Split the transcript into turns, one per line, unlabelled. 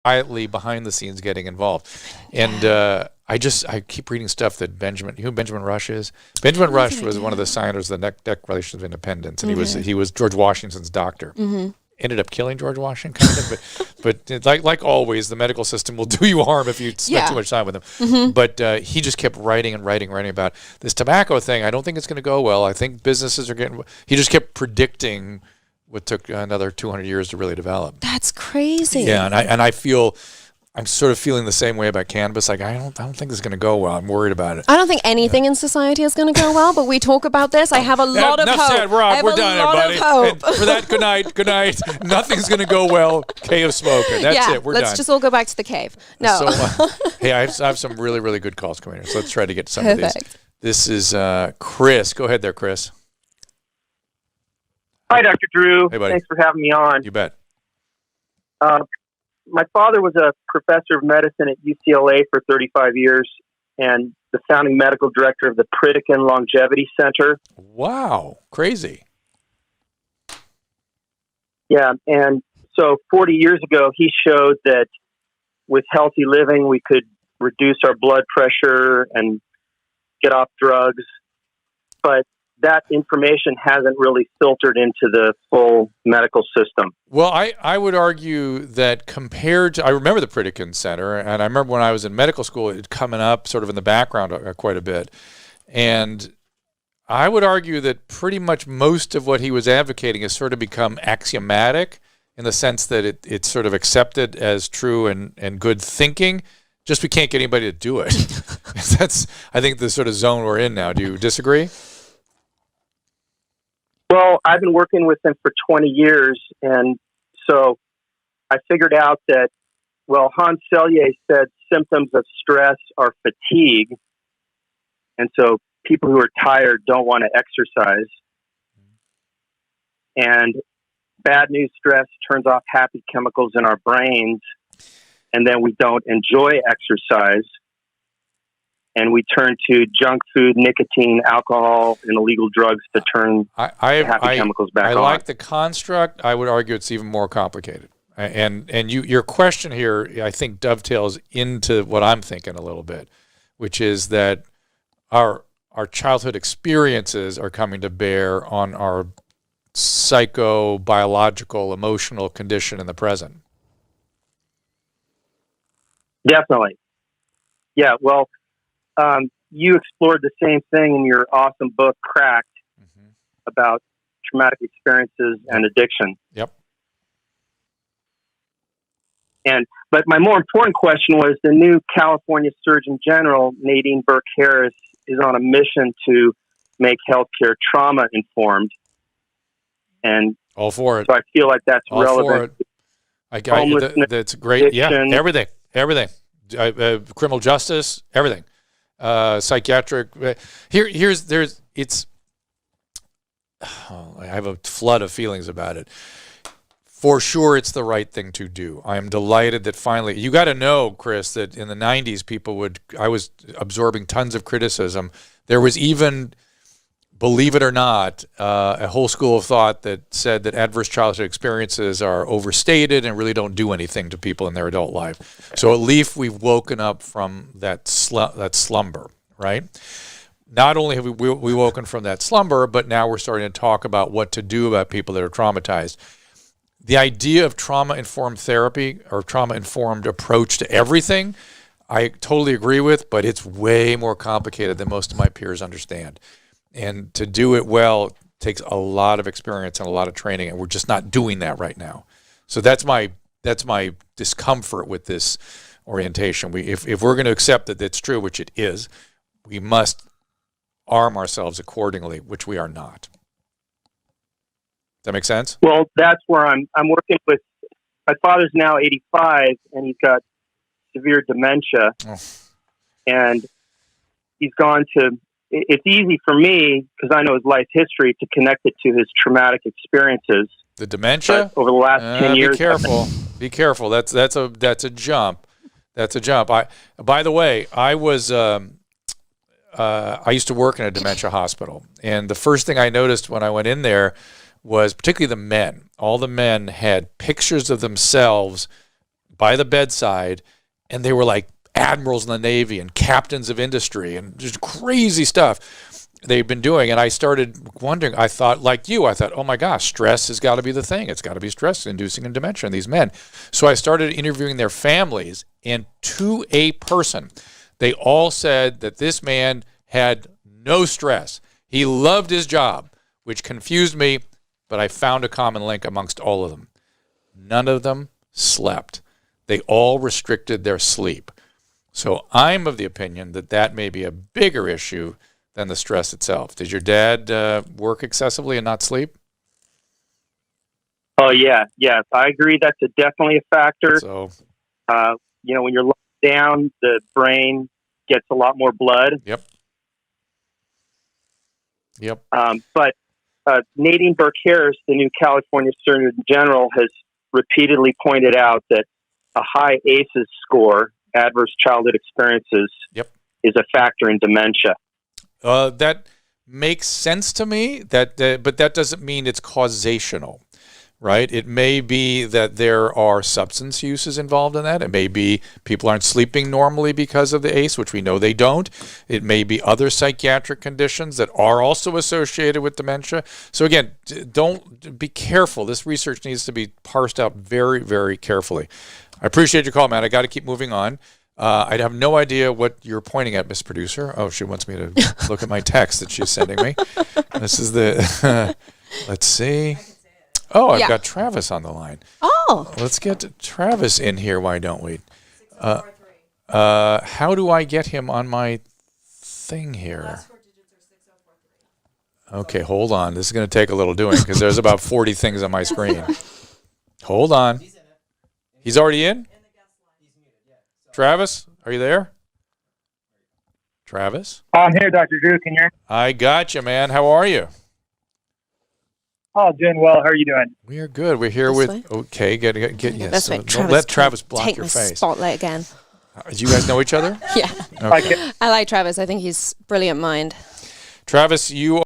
quietly behind the scenes getting involved. And I keep reading stuff that you know who Benjamin Rush is? Benjamin Rush was one of the signers of the Declaration of Independence, and he was George Washington's doctor. Ended up killing George Washington, kind of, but like always, the medical system will do you harm if you spend too much time with him. But he just kept writing about this tobacco thing. I don't think it's going to go well. I think businesses are getting. He just kept predicting what took another 200 years to really develop.
That's crazy.
Yeah, and I feel. I'm sort of feeling the same way about cannabis. Like I don't think this is going to go well. I'm worried about it.
I don't think anything in society is going to go well, but we talk about this. I have a lot of hope.
Said, Rob, we're done, everybody. And for that, good night. Nothing's going to go well. Cave smoker. That's it. We're done.
Let's just all go back to the cave. No.
So, hey, I have some really, really good calls coming in. So let's try to get to some of these. This is Chris. Go ahead there, Chris.
Hi, Dr. Drew.
Hey, buddy.
Thanks for having me on.
You bet.
My father was a professor of medicine at UCLA for 35 years and the founding medical director of the Pritikin Longevity Center.
Wow. Crazy.
Yeah. And so 40 years ago, he showed that with healthy living, we could reduce our blood pressure and get off drugs. But that information hasn't really filtered into the full medical system.
Well, I would argue that compared to, I remember the Pritikin Center, and I remember when I was in medical school, it coming up sort of in the background quite a bit. And I would argue that pretty much most of what he was advocating has sort of become axiomatic in the sense that it's sort of accepted as true and good thinking. Just we can't get anybody to do it. That's, I think, the sort of zone we're in now. Do you disagree?
Well, I've been working with them for 20 years, and so I figured out that, well, Hans Selye said symptoms of stress are fatigue, and so people who are tired don't want to exercise, and bad news stress turns off happy chemicals in our brains, and then we don't enjoy exercise. And we turn to junk food, nicotine, alcohol, and illegal drugs to turn happy chemicals back on.
I like the construct. I would argue it's even more complicated. And your question here, I think, dovetails into what I'm thinking a little bit, which is that our childhood experiences are coming to bear on our psycho-biological, emotional condition in the present.
Definitely. Yeah, well, you explored the same thing in your awesome book, Cracked, about traumatic experiences and addiction.
Yep.
But my more important question was the new California Surgeon General, Nadine Burke Harris, is on a mission to make healthcare trauma informed. And
all for it.
So I feel like that's
all
relevant.
For it. That's great.
Addiction.
Yeah, everything. Criminal justice, everything. Psychiatric. I have a flood of feelings about it. For sure, it's the right thing to do. I am delighted that finally, you got to know, Chris, that in the 90s, I was absorbing tons of criticism. There was even, believe it or not, a whole school of thought that said that adverse childhood experiences are overstated and really don't do anything to people in their adult life. So at least we've woken up from that slumber, right? Not only have we woken from that slumber, but now we're starting to talk about what to do about people that are traumatized. The idea of trauma-informed therapy or trauma-informed approach to everything, I totally agree with, but it's way more complicated than most of my peers understand. And to do it well takes a lot of experience and a lot of training, and we're just not doing that right now. So that's my discomfort with this orientation. If we're going to accept that it's true, which it is, we must arm ourselves accordingly, which we are not. Does that make sense?
Well, that's where I'm working with. My father's now 85, and he's got severe dementia, and he's gone to. It's easy for me because I know his life history to connect it to his traumatic experiences.
The dementia?
But over the last 10 years.
Be careful. Be careful. That's a jump. That's a jump. By the way, I used to work in a dementia hospital, and the first thing I noticed when I went in there was particularly the men. All the men had pictures of themselves by the bedside, and they were like admirals in the Navy and captains of industry and just crazy stuff they've been doing. And I started wondering, I thought, like you, I thought, oh my gosh, stress has got to be the thing. It's got to be stress-inducing in dementia in these men. So I started interviewing their families, and to a person, they all said that this man had no stress. He loved his job, which confused me, but I found a common link amongst all of them. None of them slept. They all restricted their sleep. So I'm of the opinion that that may be a bigger issue than the stress itself. Did your dad work excessively and not sleep?
Oh, yeah. Yes, I agree. That's definitely a factor.
So,
when you're lying down, the brain gets a lot more blood.
Yep.
But Nadine Burke-Harris, the new California Surgeon General, has repeatedly pointed out that a high ACEs score, adverse childhood experiences, is a factor in dementia.
That makes sense to me, but that doesn't mean it's causational, right? It may be that there are substance uses involved in that. It may be people aren't sleeping normally because of the ACE, which we know they don't. It may be other psychiatric conditions that are also associated with dementia. So again, be careful. This research needs to be parsed out very, very carefully. I appreciate your call, man. I got to keep moving on. I have no idea what you're pointing at, Miss Producer. Oh, she wants me to look at my text that she's sending me. This is the, let's see. Oh, I've got Travis on the line.
Oh.
Let's get Travis in here, why don't we? How do I get him on my thing here? Okay, hold on. This is going to take a little doing because there's about 40 things on my screen. Hold on. He's already in? Travis, are you there? Travis?
I'm here, Dr. Drew. Can you hear me?
I got you, man. How are you?
Oh, doing well. How are you doing?
We are good. We're here
This
with...
way?
Okay, get yes.
This
So
way.
don't let Travis block
take
your
my
face.
spotlight again.
Do you guys know each other?
Yeah.
Okay.
I like Travis. I think he's brilliant mind.
Travis, you